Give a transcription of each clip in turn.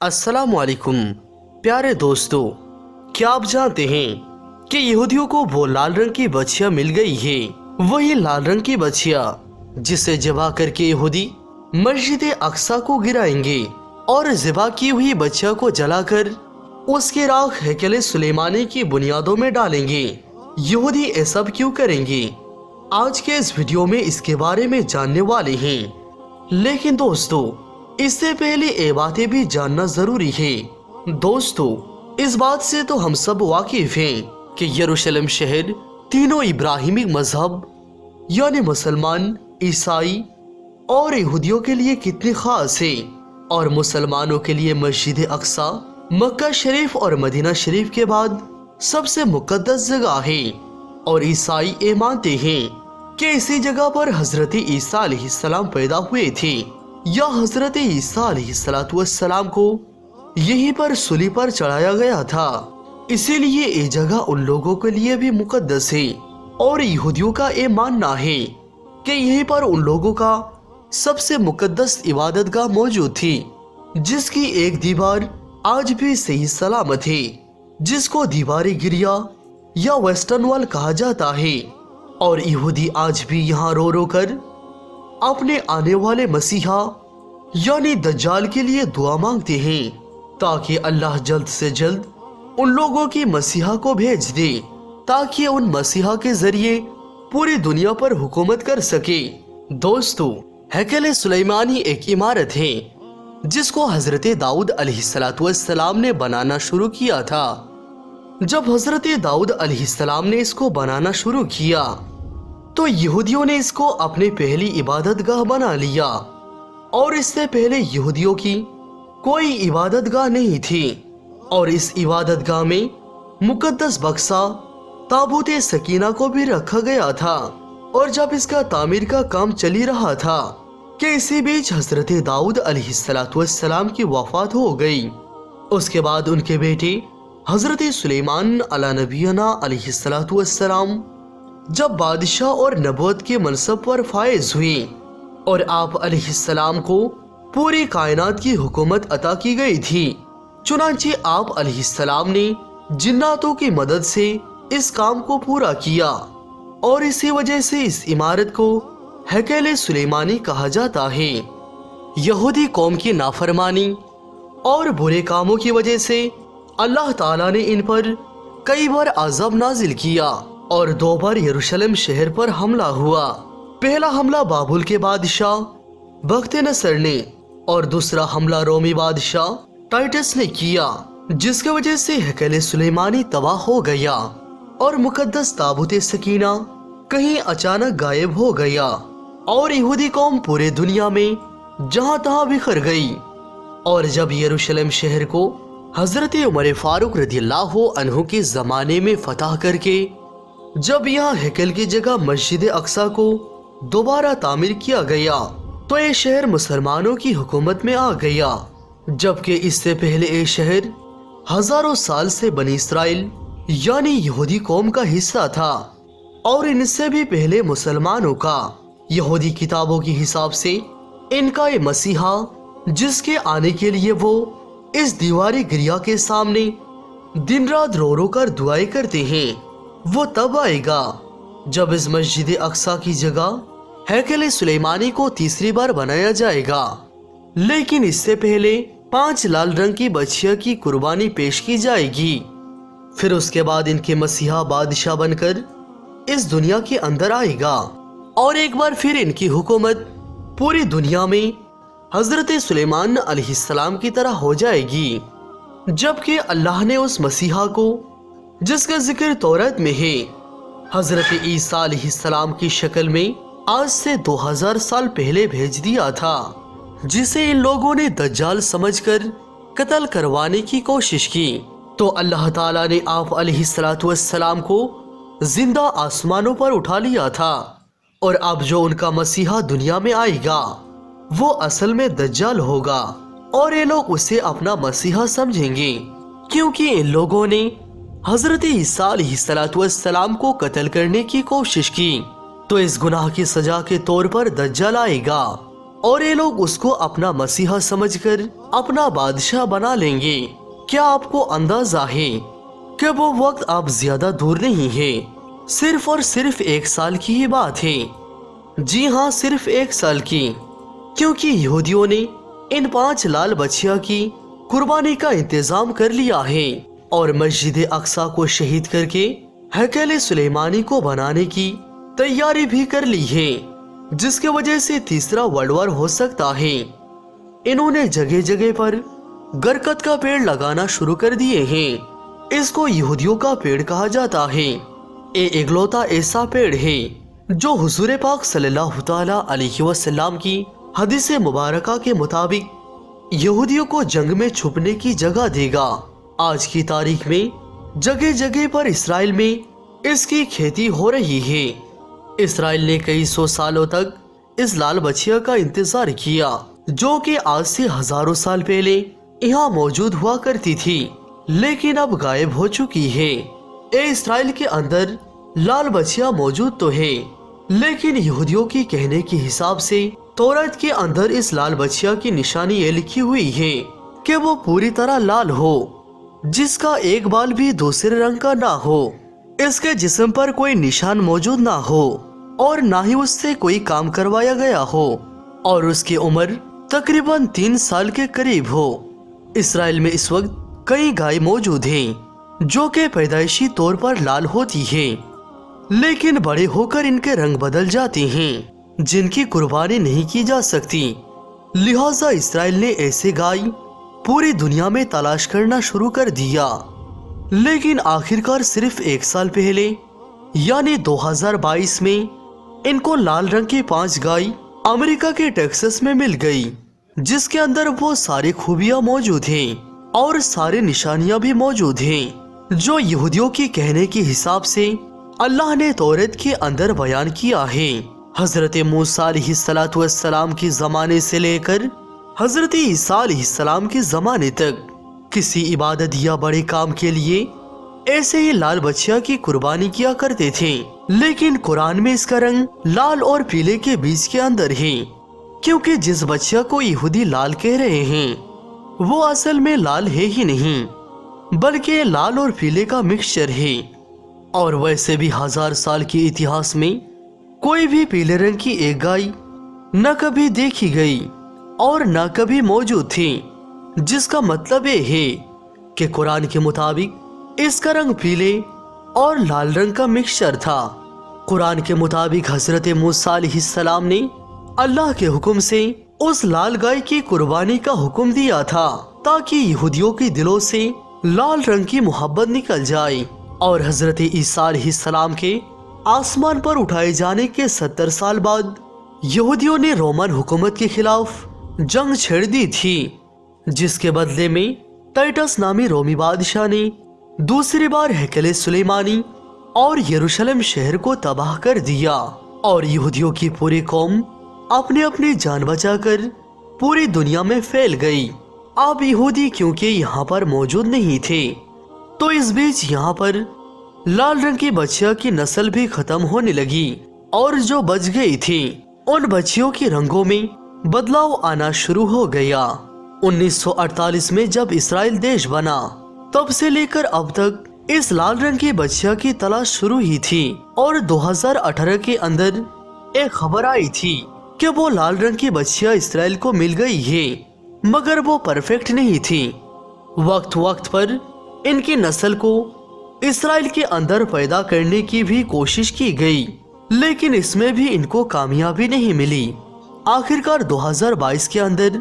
अस्सलामुअलैकुम प्यारे दोस्तों, क्या आप जानते हैं कि यहूदियों को वो लाल रंग की बछिया मिल गई है, वही लाल रंग की बछिया जिसे ज़िबा करके यहूदी मस्जिद अक्सा को गिराएंगे और ज़िबा की हुई बछिया को जलाकर उसकी राख हैकल सुलेमानी की बुनियादों में डालेंगे। यहूदी ऐसा क्यों करेंगे? आज के इस वीडियो में इसके बारे में जानने वाले हैं। लेकिन दोस्तों, इससे पहले ये बातें भी जानना जरूरी है। दोस्तों, इस बात से तो हम सब वाकिफ हैं कि यरूशलेम शहर तीनों इब्राहिमी मजहब यानी मुसलमान, ईसाई और यहूदियों के लिए कितनी खास है। और मुसलमानों के लिए मस्जिद अक्सा मक्का शरीफ और मदीना शरीफ के बाद सबसे मुकद्दस जगह है। और ईसाई ये मानते हैं कि इसी जगह पर हजरत ईसा अलैहिस्सलाम पैदा हुए थे, या हजरत ईसा अलैहिस्सलाम को यहीं पर सूली पर चढ़ाया गया था। इसीलिए ये जगह उन लोगों के लिए भी मुकद्दस है। और यहूदियों का ये मानना है कि यहीं पर उन लोगों का सबसे मुकद्दस इबादतगाह मौजूद थी, जिसकी एक दीवार आज भी सही सलामत है, जिसको दीवारी गिरिया या वेस्टर्न वॉल कहा जाता है। और यहूदी आज भी यहाँ रो रो कर अपने आने वाले मसीहा यानी दज्जाल के लिए दुआ मांगते हैं, ताकि अल्लाह जल्द से जल्द उन लोगों की मसीहा को भेज दे, ताकि उन मसीहा के जरिए पूरी दुनिया पर हुकूमत कर सके। दोस्तों, हैकल सुलेमानी एक इमारत है जिसको हजरत दाऊद अलैहिस्सलाम ने बनाना शुरू किया था। जब हजरत दाऊद अलैहिस्सलाम ने इसको बनाना शुरू किया तो यहूदियों ने इसको अपनी पहली इबादतगाह बना लिया। और इससे पहले यहूदियों की कोई इबादतगाह नहीं थी। और इस इबादतगाह में मुकद्दस बक्सा ताबूत सकीना को भी रखा गया था। और जब इसका तामीर का काम चल ही रहा था कि इसी बीच हजरत दाऊद अलैहिस्सलाम की वफात हो गई। उसके बाद उनके बेटे हजरत सुलेमान अला नबीना अलैहिस्सलाम जब बादशाह और नबूवत के मनसब पर फायज हुए और आप अलैहिस्सलाम को पूरी कायनात की हुकूमत अता की गई थी, चुनांचे आप अलैहिस्सलाम ने जिन्नातों की मदद से इस काम को पूरा किया। और इसी वजह से इस इमारत को हैकल सुलेमानी कहा जाता है। यहूदी कौम की नाफरमानी और बुरे कामों की वजह से अल्लाह ताला ने इन पर कई बार अज़ाब नाजिल किया और 2 बार यरूशलेम शहर पर हमला हुआ। पहला हमला बाबुल के बादशाह बख्त-ए-नसर ने और दूसरा हमला रोमी बादशाह टाइटस ने किया, जिसकी वजह से हैकल सुलेमानी तबाह हो गया और मुकद्दस ताबूत सकीना कहीं अचानक गायब हो गया। और यहूदी कौम पूरे दुनिया में जहां तहां बिखर गई। और जब यरूशलेम शहर को हजरत उमर फारूक रज़ियल्लाहु अन्हु के जमाने में फतह करके जब यहाँ हैकल की जगह मस्जिद अक्सा को दोबारा तामीर किया गया तो ये शहर मुसलमानों की हुकूमत में आ गया। जबकि इससे पहले ये शहर हजारों साल से बनी इसराइल यानी यहूदी कौम का हिस्सा था। और इनसे भी पहले मुसलमानों का। यहूदी किताबों के हिसाब से इनका ये मसीहा जिसके आने के लिए वो इस दीवारी गिरिया के सामने दिन रात रो रो कर दुआएं करते हैं, वो तब आएगा जब इस मस्जिद अक्सा की जगह हैकल सुलेमानी को तीसरी बार बनाया जाएगा। लेकिन इससे पहले 5 लाल रंग की बछिया की कुर्बानी पेश की जाएगी। फिर उसके बाद इनके मसीहा बादशाह बनकर इस दुनिया के अंदर आएगा और एक बार फिर इनकी हुकूमत पूरी दुनिया में हजरत सुलेमान अलैहिस्सलाम की तरह हो जाएगी। जबकि अल्लाह ने उस मसीहा को जिसका जिक्र तौरात में है हजरत ईसा अलैहिस्सलाम की शक्ल में आज से 2000 साल पहले भेज दिया था, जिसे इन लोगों ने दज्जाल समझकर कत्ल करवाने की कोशिश की। तो अल्लाह ताला ने आप अलैहिस्सलाम को जिंदा आसमानों पर उठा लिया था। और अब जो उनका मसीहा दुनिया में आएगा वो असल में दज्जाल होगा। और ये लोग उसे अपना मसीहा समझेंगे क्योंकि इन लोगों ने हजरत ईसा अलैहिस्सलाम को कत्ल करने की कोशिश की। तो इस गुनाह की सजा के तौर पर दज्जाल आएगा और ये लोग उसको अपना मसीहा समझकर अपना बादशाह बना लेंगे। क्या आपको अंदाजा है कि वो वक्त अब ज्यादा दूर नहीं है, सिर्फ और सिर्फ 1 साल की ही बात है। जी हाँ, सिर्फ 1 साल की, क्योंकि यहूदियों ने इन 5 लाल बछिया की कुर्बानी का इंतजाम कर लिया है और मस्जिद अक्सा को शहीद करके हैकल सुलेमानी को बनाने की तैयारी भी कर ली है, जिसके वजह से तीसरा वर्ल्ड वॉर हो सकता है। इन्होंने जगह जगह पर गरकत का पेड़ लगाना शुरू कर दिए हैं। इसको यहूदियों का पेड़ कहा जाता है। ये इकलौता ऐसा पेड़ है जो हुजूर पाक सल्लल्लाहु तआला अलैहि वसल्लम की हदीस मुबारका के मुताबिक यहूदियों को जंग में छुपने की जगह देगा। आज की तारीख में जगह जगह पर इसराइल में इसकी खेती हो रही है। इसराइल ने कई 100 सालों तक इस लाल बछिया का इंतजार किया, जो कि आज से हजारों साल पहले यहाँ मौजूद हुआ करती थी, लेकिन अब गायब हो चुकी है। इसराइल के अंदर लाल बछिया मौजूद तो है, लेकिन यहूदियों की कहने के हिसाब से तौरात के अंदर इस लाल बछिया की निशानी ये लिखी हुई है कि वो पूरी तरह लाल हो, जिसका एक बाल भी दूसरे रंग का ना हो, इसके जिस्म पर कोई निशान मौजूद ना हो और ना ही उससे कोई काम करवाया गया हो, और उसकी उम्र तकरीबन 3 साल के करीब हो। इसराइल में इस वक्त कई गाय मौजूद हैं जो कि पैदाइशी तौर पर लाल होती है, लेकिन बड़े होकर इनके रंग बदल जाते हैं, जिनकी कुर्बानी नहीं की जा सकती। लिहाजा इसराइल ने ऐसे गाय पूरी दुनिया में तलाश करना शुरू कर दिया, लेकिन आखिरकार सिर्फ 1 साल पहले यानी 2022 में इनको लाल रंग की 5 गाय अमेरिका के टेक्सास में मिल गई, जिसके अंदर वो सारी खूबियां मौजूद हैं और सारी निशानियां भी मौजूद हैं जो यहूदियों के कहने के हिसाब से अल्लाह ने तौरात के अंदर बयान किया है। हजरत मूसा अलैहिस्सलातु वस्सलाम के जमाने से लेकर हजरत ईसा अलैहिस्सलाम के जमाने तक किसी इबादत या बड़े काम के लिए ऐसे ही लाल बछिया की कुर्बानी किया करते थे, लेकिन कुरान में इसका रंग लाल और पीले के बीच के अंदर है, क्योंकि जिस बछिया को यहूदी लाल कह रहे हैं वो असल में लाल है ही नहीं, बल्कि लाल और पीले का मिक्सचर है। और वैसे भी 1000 साल के इतिहास में कोई भी पीले रंग की एक गाय न कभी देखी गई और न कभी मौजूद थी, जिसका मतलब ये है कि कुरान के मुताबिक इसका रंग पीले और लाल रंग का मिक्सचर था। कुरान के मुताबिक हजरत मूसा अलैहिस्सलाम ने अल्लाह के हुक्म से उस लाल गाय की कुर्बानी का हुक्म दिया था, ताकि यहूदियों के दिलों से लाल रंग की मोहब्बत निकल जाए। और हजरत ईसा अलैहिस्सलाम के आसमान पर उठाए जाने के 70 साल बाद यहूदियों ने रोमन हुकूमत के खिलाफ जंग छेड़ दी थी, जिसके बदले में टाइटस नामी रोमी बादशाह ने दूसरी बार हैकल सुलेमानी और यरूशलेम शहर को तबाह कर दिया और यहूदियों की पूरी कौम अपने अपनी जान बचाकर पूरी दुनिया में फैल गई। अब यहूदी क्योंकि यहाँ पर मौजूद नहीं थे, तो इस बीच यहाँ पर लाल रंग की बछिया की नस्ल भी खत्म होने लगी और जो बच गई थी उन बच्चियों के रंगों में बदलाव आना शुरू हो गया। 1948 में जब इसराइल देश बना, तब से लेकर अब तक इस लाल रंग की बच्चिया की तलाश शुरू ही थी और 2018 के अंदर एक खबर आई थी कि वो लाल रंग की बच्चिया इसराइल को मिल गई है, मगर वो परफेक्ट नहीं थी। वक्त वक्त पर इनकी नस्ल को इसराइल के अंदर पैदा करने की भी कोशिश की गई, लेकिन इसमें भी इनको कामयाबी नहीं मिली। आखिरकार 2022 के अंदर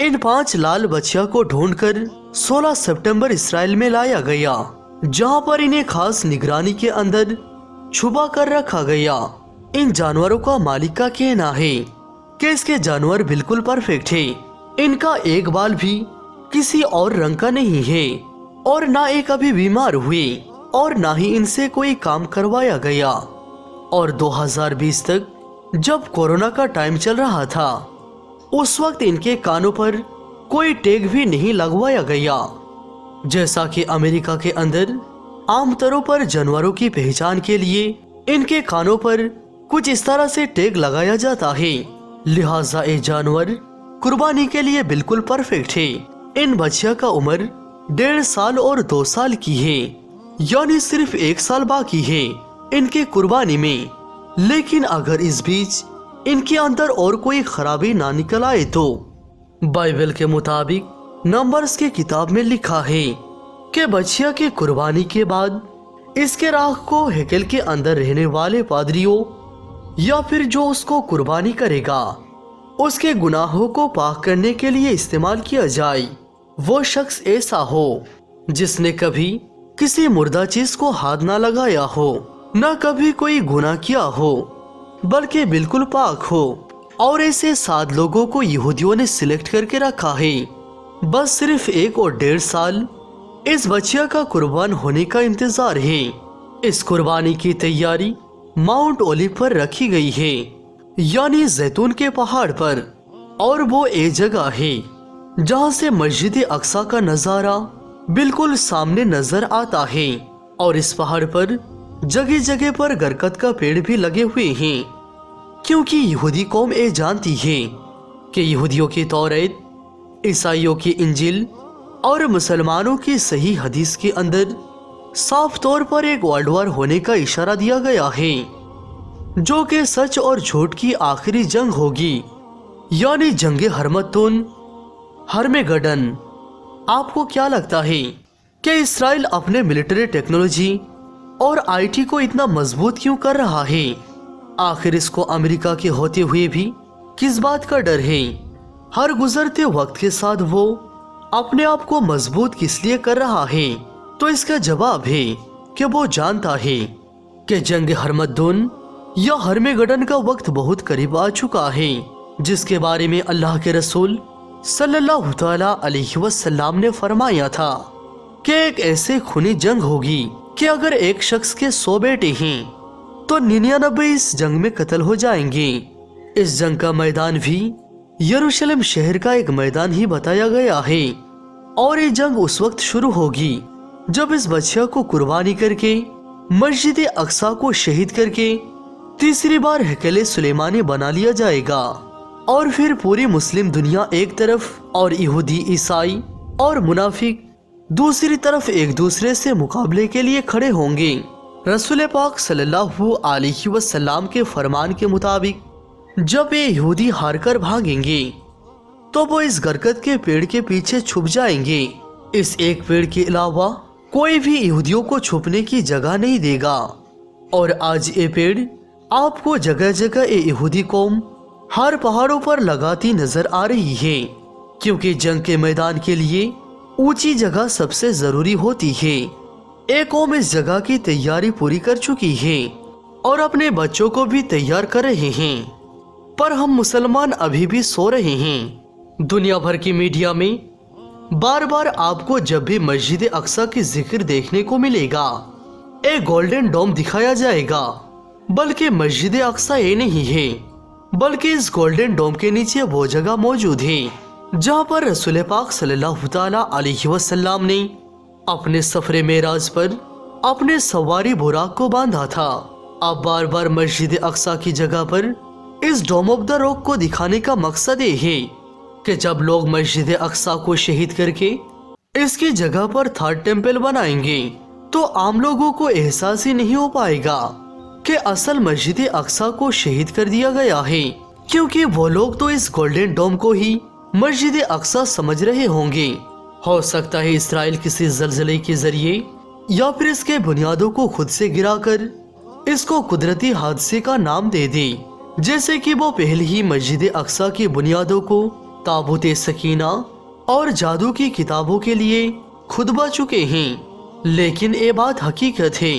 इन 5 लाल बच्चिया को ढूंढकर 16 सितंबर इसराइल में लाया गया, जहां पर इन्हें खास निगरानी के अंदर छुपा कर रखा गया। इन जानवरों का मालिक का कहना है कि इसके जानवर बिल्कुल परफेक्ट है, इनका एक बाल भी किसी और रंग का नहीं है और ना ये कभी बीमार हुए और ना ही इनसे कोई काम करवाया गया। और 2020 तक जब कोरोना का टाइम चल रहा था, उस वक्त इनके कानों पर कोई टैग भी नहीं लगवाया गया। जैसा कि अमेरिका के अंदर आमतौर पर जानवरों की पहचान के लिए इनके कानों पर कुछ इस तरह से टैग लगाया जाता है, लिहाजा ये जानवर कुर्बानी के लिए बिल्कुल परफेक्ट है। इन बच्चियों का उम्र 1.5 साल और 2 साल की है, यानी सिर्फ 1 साल बाकी है इनके कुर्बानी में। लेकिन अगर इस बीच इनके अंदर और कोई खराबी ना निकल आए तो बाइबल के मुताबिक नंबर्स की किताब में लिखा है कि बच्चिया की कुर्बानी के बाद इसके राख को हेकल के अंदर रहने वाले पादरियों या फिर जो उसको कुर्बानी करेगा उसके गुनाहों को पाक करने के लिए इस्तेमाल किया जाए। वो शख्स ऐसा हो जिसने कभी किसी मुर्दा चीज को हाथ ना लगाया हो, ना कभी कोई गुनाह किया हो, बल्कि बिल्कुल पाक हो। और ऐसे 7 लोगों को यहूदियों ने सिलेक्ट करके रखा है। बस सिर्फ 1 और 1.5 साल इस बच्चिया का कुर्बान होने का इंतजार है। इस कुर्बानी की तैयारी माउंट ओलिव पर रखी गई है, यानी जैतून के पहाड़ पर। और वो एक जगह है जहाँ से मस्जिद अक्सा का नजारा बिल्कुल सामने नजर आता है। और इस पहाड़ पर जगह जगह पर गरकत का पेड़ भी लगे हुए हैं, क्योंकि यहूदी कौम ये जानती है कि यहूदियों की तौरात, ईसाइयों की इंजिल और मुसलमानों की सही हदीस के अंदर साफ तौर पर एक वर्ल्ड वॉर होने का इशारा दिया गया है, जो कि सच और झूठ की आखिरी जंग होगी, यानी जंगे हरमतुन हरमेगडन। आपको क्या लगता है कि इसराइल अपने मिलिट्री टेक्नोलॉजी और आईटी को इतना मजबूत क्यों कर रहा है? आखिर इसको अमेरिका के होते हुए भी किस बात का डर है? हर गुजरते वक्त के साथ वो अपने आप को मजबूत किस लिए कर रहा है? तो इसका जवाब है कि वो जानता है कि जंग हरमद्दुन या हरमेगडन का वक्त बहुत करीब आ चुका है, जिसके बारे में अल्लाह के रसूल सल्लल्लाहु तआला अलैहि वसल्लम ने फरमाया था कि एक ऐसे खूनी जंग होगी कि अगर एक शख्स के 100 बेटे हैं तो 99 इस जंग में कत्ल हो जाएंगे। इस जंग का मैदान भी यरूशलेम शहर का एक मैदान ही बताया गया है। और ये जंग उस वक्त शुरू होगी जब इस बच्चिया को कुर्बानी करके मस्जिद अक्सा को शहीद करके तीसरी बार हैकले सुलेमानी बना लिया जाएगा। और फिर पूरी मुस्लिम दुनिया एक तरफ और यहूदी, ईसाई और मुनाफिक दूसरी तरफ एक दूसरे से मुकाबले के लिए खड़े होंगे। रसूल पाक सल्लल्लाहु अलैहि वसल्लम के फरमान के मुताबिक जब ये यहूदी हारकर भागेंगे तो वो इस गरकत के पेड़ के पीछे छुप जाएंगे। इस एक पेड़ के अलावा कोई भी यहूदियों को छुपने की जगह नहीं देगा। और आज ये पेड़ आपको जगह जगह ये यहूदी कौम हर पहाड़ों पर लगाती नजर आ रही है, क्योंकि जंग के मैदान के लिए ऊंची जगह सबसे जरूरी होती है। एक कौम इस जगह की तैयारी पूरी कर चुकी है और अपने बच्चों को भी तैयार कर रहे हैं, पर हम मुसलमान अभी भी सो रहे हैं। दुनिया भर की मीडिया में बार बार आपको जब भी मस्जिद अक्सा की जिक्र देखने को मिलेगा एक गोल्डन डोम दिखाया जाएगा, बल्कि मस्जिद अक्सा ये नहीं है, बल्कि इस गोल्डन डोम के नीचे वो जगह मौजूद है जहाँ पर रसूल पाक सल्लल्लाहु तआला अलैहि वसल्लम ने अपने सफरे मेराज पर अपने सवारी बुराक को बांधा था। अब बार बार मस्जिद अक्सा की जगह पर इस डोम ऑफ द रॉक को दिखाने का मकसद ये है कि जब लोग मस्जिद अक्सा को शहीद करके इसकी जगह पर थर्ड टेम्पल बनाएंगे तो आम लोगों को एहसास ही नहीं हो पाएगा कि असल मस्जिद अक्सा को शहीद कर दिया गया है, क्योंकि वो लोग तो इस गोल्डन डोम को ही मस्जिद अक्सा समझ रहे होंगे। हो सकता है इसराइल किसी जल्जले के जरिए या फिर इसके बुनियादों को खुद से गिराकर इसको कुदरती हादसे का नाम दे दे, जैसे कि वो पहले ही मस्जिद अक्सा की बुनियादों को ताबूत सकीना और जादू की किताबों के लिए खुदबा चुके हैं। लेकिन ये बात हकीकत है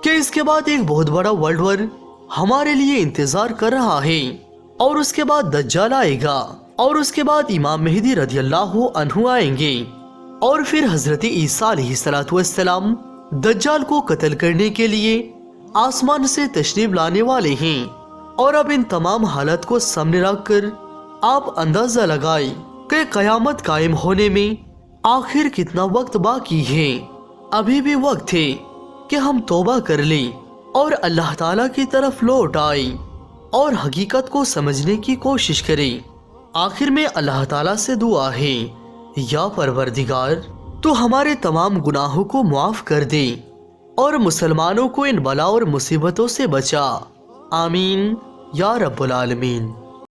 कि इसके बाद एक बहुत बड़ा वर्ल्ड वॉर हमारे लिए इंतजार कर रहा है, और उसके बाद दज्जाल आएगा, और उसके बाद इमाम मेहदी रदियल्लाहु अन्हु आएंगे, और फिर हजरत ईसा अलैहिस्सलाम दज्जाल को कत्ल करने के लिए आसमान से तशरीफ लाने वाले हैं। और अब इन तमाम हालत को सामने रखकर आप अंदाजा लगाए कि कयामत कायम होने में आखिर कितना वक्त बाकी है। अभी भी वक्त है कि हम तौबा कर लें और अल्लाह ताला की तरफ लौट आए। اور حقیقت کو سمجھنے کی کوشش کریں۔ آخر میں اللہ تعالیٰ سے دعا ہے، یا پروردگار تو ہمارے تمام گناہوں کو معاف کر دے اور مسلمانوں کو ان بلا اور مصیبتوں سے بچا، آمین یا رب العالمین۔